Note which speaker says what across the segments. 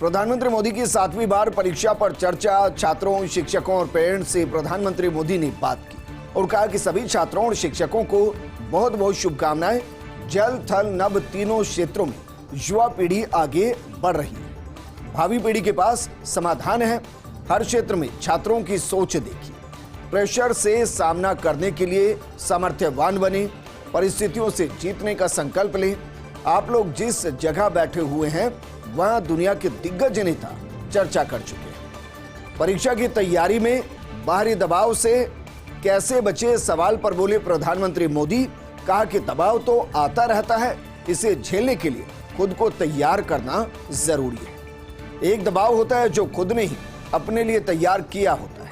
Speaker 1: प्रधानमंत्री मोदी की 7वीं बार परीक्षा पर चर्चा। छात्रों, शिक्षकों और पेरेंट्स से प्रधानमंत्री मोदी ने बात की और कहा कि सभी छात्रों और शिक्षकों को बहुत बहुत शुभकामनाएं। जल, थल, नभ तीनों क्षेत्रों में युवा पीढ़ी आगे बढ़ रही है। भावी पीढ़ी के पास समाधान है। हर क्षेत्र में छात्रों की सोच देखिए। प्रेशर से सामना करने के लिए सामर्थ्यवान बने, परिस्थितियों से जीतने का संकल्प लें। आप लोग जिस जगह बैठे हुए हैं वहां दुनिया के दिग्गज नेता चर्चा कर चुके हैं। परीक्षा की तैयारी में बाहरी दबाव से कैसे बचे सवाल पर बोले प्रधानमंत्री मोदी। कहा कि दबाव तो आता रहता है, इसे झेलने के लिए खुद को तैयार करना जरूरी है। एक दबाव होता है जो खुद ने ही अपने लिए तैयार किया होता है।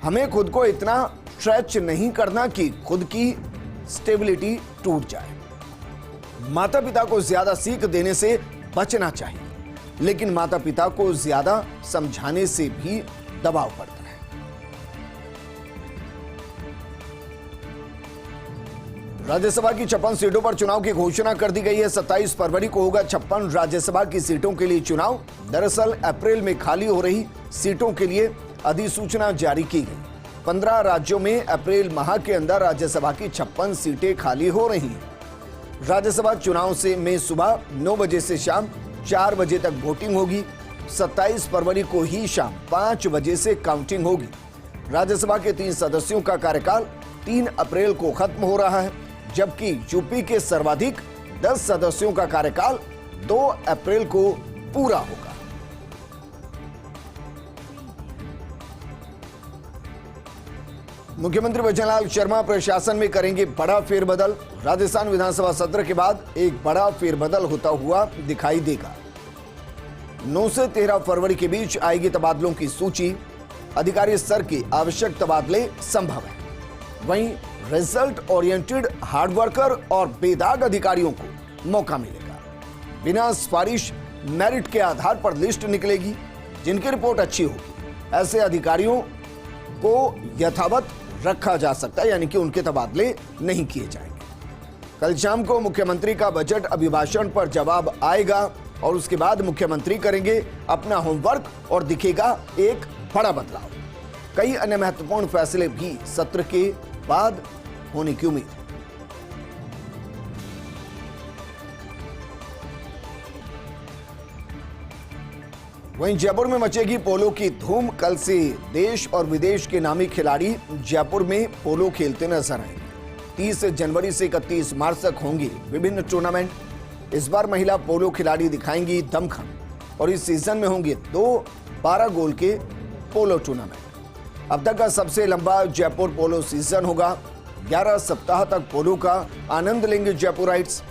Speaker 1: हमें खुद को इतना स्ट्रेच नहीं करना कि खुद की स्टेबिलिटी टूट जाए। माता पिता को ज्यादा सीख देने से बचना चाहिए, लेकिन माता पिता को ज्यादा समझाने से भी दबाव पड़ता है। राज्यसभा की 56 सीटों पर चुनाव की घोषणा कर दी गई है। 27 फरवरी को होगा 56 राज्यसभा की सीटों के लिए चुनाव। दरअसल अप्रैल में खाली हो रही सीटों के लिए अधिसूचना जारी की गई। 15 राज्यों में अप्रैल माह के अंदर राज्यसभा की 56 सीटें खाली हो रही हैं। राज्यसभा चुनाव में सुबह 9 बजे से शाम 4 बजे तक वोटिंग होगी। 27 फरवरी को ही शाम 5 बजे से काउंटिंग होगी। राज्यसभा के 3 सदस्यों का कार्यकाल 3 अप्रैल को खत्म हो रहा है, जबकि यूपी के सर्वाधिक 10 सदस्यों का कार्यकाल 2 अप्रैल को पूरा होगा। मुख्यमंत्री भजनलाल शर्मा प्रशासन में करेंगे बड़ा फेरबदल। राजस्थान विधानसभा सत्र के बाद एक बड़ा फेरबदल होता हुआ दिखाई देगा। 9 से 13 फरवरी के बीच आएगी तबादलों की सूची। अधिकारी स्तर के आवश्यक तबादले संभव है। वहीं रिजल्ट ओरिएंटेड हार्डवर्कर और बेदाग अधिकारियों को मौका मिलेगा। बिना सिफारिश मेरिट के आधार पर लिस्ट निकलेगी। जिनकी रिपोर्ट अच्छी होगी ऐसे अधिकारियों को यथावत रखा जा सकता है, यानी कि उनके तबादले नहीं किए जाएंगे। कल शाम को मुख्यमंत्री का बजट अभिभाषण पर जवाब आएगा और उसके बाद मुख्यमंत्री करेंगे अपना होमवर्क और दिखेगा एक बड़ा बदलाव। कई अन्य महत्वपूर्ण फैसले भी सत्र के बाद होने की उम्मीद है। वहीं जयपुर में मचेगी पोलो की धूम। कल से देश और विदेश के नामी खिलाड़ी जयपुर में पोलो खेलते नजर आएंगे। 30 जनवरी से 31 मार्च तक होंगे विभिन्न टूर्नामेंट। इस बार महिला पोलो खिलाड़ी दिखाएंगी दमखम और इस सीजन में होंगे 2 12 गोल के पोलो टूर्नामेंट। अब तक का सबसे लंबा जयपुर पोलो सीजन होगा। 11 सप्ताह तक पोलो का आनंद लेंगे जयपुराइट्स।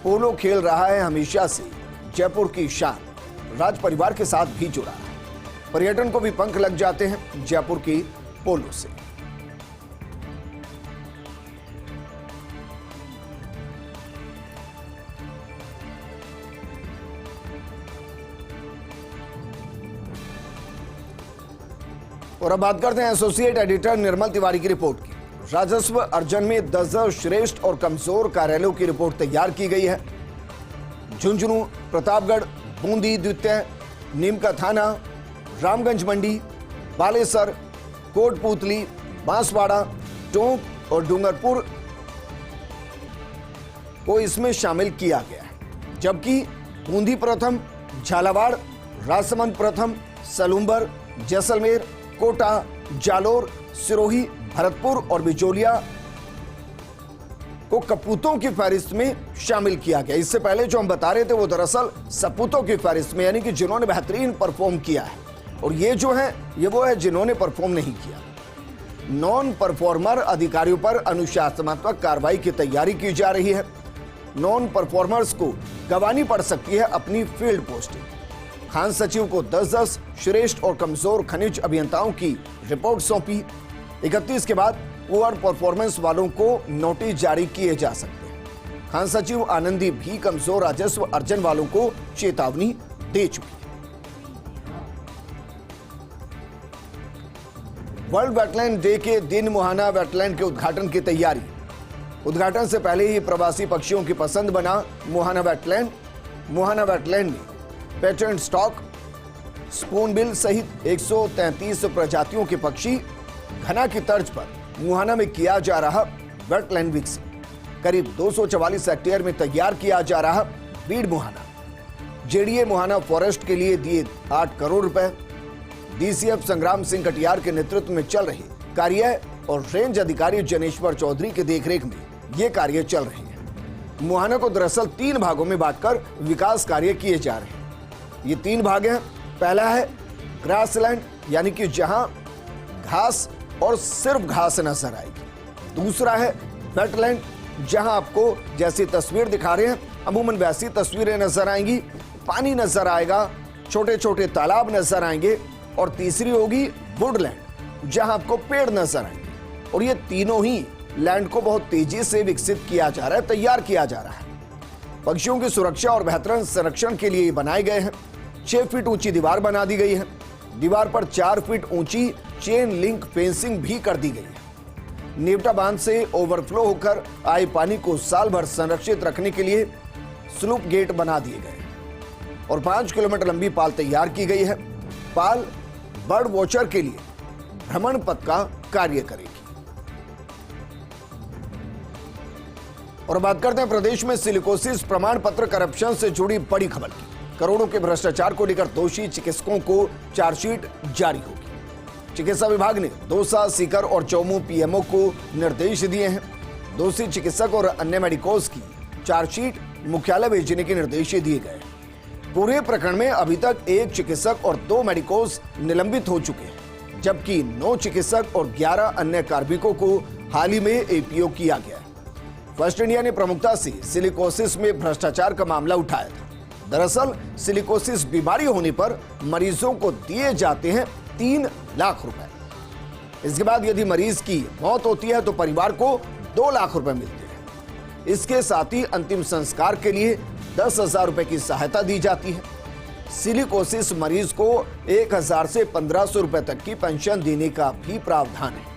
Speaker 1: पोलो खेल रहा है हमेशा से जयपुर की शान। राज परिवार के साथ भी जुड़ा है। पर्यटन को भी पंख लग जाते हैं जयपुर की पोलो से। और अब बात करते हैं एसोसिएट एडिटर निर्मल तिवारी की रिपोर्ट की। राजस्व अर्जन में 10 श्रेष्ठ और कमजोर कार्यालयों की रिपोर्ट तैयार की गई है। झुंझुनू, प्रतापगढ़, बूंदी द्वितीय, नीमका थाना, रामगंज मंडी, बालेसर, कोटपूतली, बांसवाड़ा, टोंक और डूंगरपुर को इसमें शामिल किया गया है, जबकि बूंदी प्रथम, झालावाड़, राजसमंद प्रथम, सलूंबर, जैसलमेर, कोटा, जालोर, सिरोही, भरतपुर और बिचौलिया को कपूतों की फहरिस्त में शामिल किया गया। इससे पहले जो हम बता रहे थे वो दरअसल सपूतों की फहरिस्त में, यानी कि जिन्होंने बेहतरीन परफॉर्म किया है, और ये जो है ये वो है जिन्होंने परफॉर्म नहीं किया। नॉन परफॉर्मर अधिकारियों पर अनुशासनात्मक कार्रवाई की तैयारी की जा रही है। नॉन परफॉर्मर्स को गंवानी पड़ सकती है अपनी फील्ड पोस्टिंग। खान सचिव को 10 श्रेष्ठ और कमजोर खनिज अभियंताओं की रिपोर्ट सौंपी। 31 के बाद पुअर परफॉर्मेंस वालों को नोटिस जारी किए जा सकते हैं। खान सचिव आनंदी भी कमजोर राजस्व अर्जन वालों को चेतावनी दे चुकी है। वर्ल्ड वेटलैंड डे के दिन मुहाना वेटलैंड के उद्घाटन की तैयारी। उद्घाटन से पहले ही प्रवासी पक्षियों की पसंद बना मुहाना वेटलैंड। मुहाना वेटलैंड में पेटेंट स्टॉक, स्पूनबिल सहित 133 प्रजातियों के पक्षी, घना की तर्ज पर मुहाना में किया जा रहा वेटलैंड विकसित, करीब 244 हेक्टेयर में तैयार किया जा रहा बीड मुहाना, जेडीए मुहाना फॉरेस्ट के लिए दिए 8 करोड़ रुपए, डीसीएफ संग्राम सिंह कटियार के नेतृत्व में चल रहे कार्य और रेंज अधिकारी जनेश्वर चौधरी के देखरेख में ये कार्य चल रहे हैं। मुहाना को दरअसल 3 भागों में बांटकर विकास कार्य किए जा रहे हैं। ये 3 भाग हैं। पहला है ग्रासलैंड, यानी कि जहां घास और सिर्फ घास नजर आएगी। दूसरा है वेटलैंड, जहां आपको जैसी तस्वीर दिखा रहे हैं अमूमन वैसी तस्वीरें नजर आएंगी, पानी नजर आएगा, छोटे छोटे तालाब नजर आएंगे। और तीसरी होगी वुडलैंड, जहां आपको पेड़ नजर आएंगे। और ये तीनों ही लैंड को बहुत तेजी से विकसित किया जा रहा है, तैयार किया जा रहा है। पक्षियों की सुरक्षा और बेहतर संरक्षण के लिए बनाए गए हैं। 6 फीट ऊंची दीवार बना दी गई है। दीवार पर 4 फीट ऊंची चेन लिंक फेंसिंग भी कर दी गई है। नेवटा बांध से ओवरफ्लो होकर आए पानी को साल भर संरक्षित रखने के लिए स्लूप गेट बना दिए गए और 5 किलोमीटर लंबी पाल तैयार की गई है। पाल बर्ड वॉचर के लिए भ्रमण पथ का कार्य करेगी। और बात करते हैं प्रदेश में सिलिकोसिस प्रमाण पत्र करप्शन से जुड़ी बड़ी खबर की। करोड़ों के भ्रष्टाचार को लेकर दोषी चिकित्सकों को चार्जशीट जारी होगी। चिकित्सा विभाग ने दौसा, सीकर और चौमू पीएमओ को निर्देश दिए हैं। दोषी चिकित्सक और अन्य मेडिकोज की चार्जशीट मुख्यालय भेजने के निर्देश दिए गए। पूरे प्रकरण में अभी तक 1 चिकित्सक और 2 मेडिकोज निलंबित हो चुके हैं, जबकि 9 चिकित्सक और 11 अन्य कार्मिकों को हाल ही में एपीओ किया गया है। फर्स्ट इंडिया ने प्रमुखता से सिलिकोसिस में भ्रष्टाचार का मामला उठाया था। दरअसल सिलिकोसिस बीमारी होने पर मरीजों को दिए जाते हैं 3 लाख रुपए। इसके बाद यदि मरीज की मौत होती है तो परिवार को 2 लाख रुपए मिलते हैं। इसके साथ ही अंतिम संस्कार के लिए 10,000 रुपए की सहायता दी जाती है। सिलिकोसिस मरीज को 1,000 से 1,500 रुपए तक की पेंशन देने का भी प्रावधान है।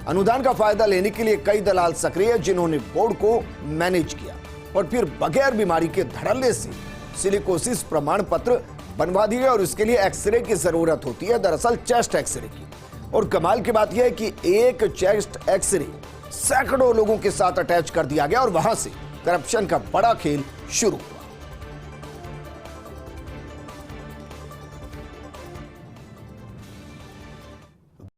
Speaker 1: अनुदान का फायदा लेने के लिए कई दलाल सक्रिय हैं, जिन्होंने बोर्ड को मैनेज किया और फिर बगैर बीमारी के धड़ल्ले से सिलिकोसिस प्रमाण पत्र बनवा दिए। और इसके लिए एक्सरे की जरूरत होती है, दरअसल चेस्ट एक्सरे की। और कमाल की बात यह है कि एक चेस्ट एक्सरे सैकड़ों लोगों के साथ अटैच कर दिया गया और वहां से करप्शन का बड़ा खेल शुरू।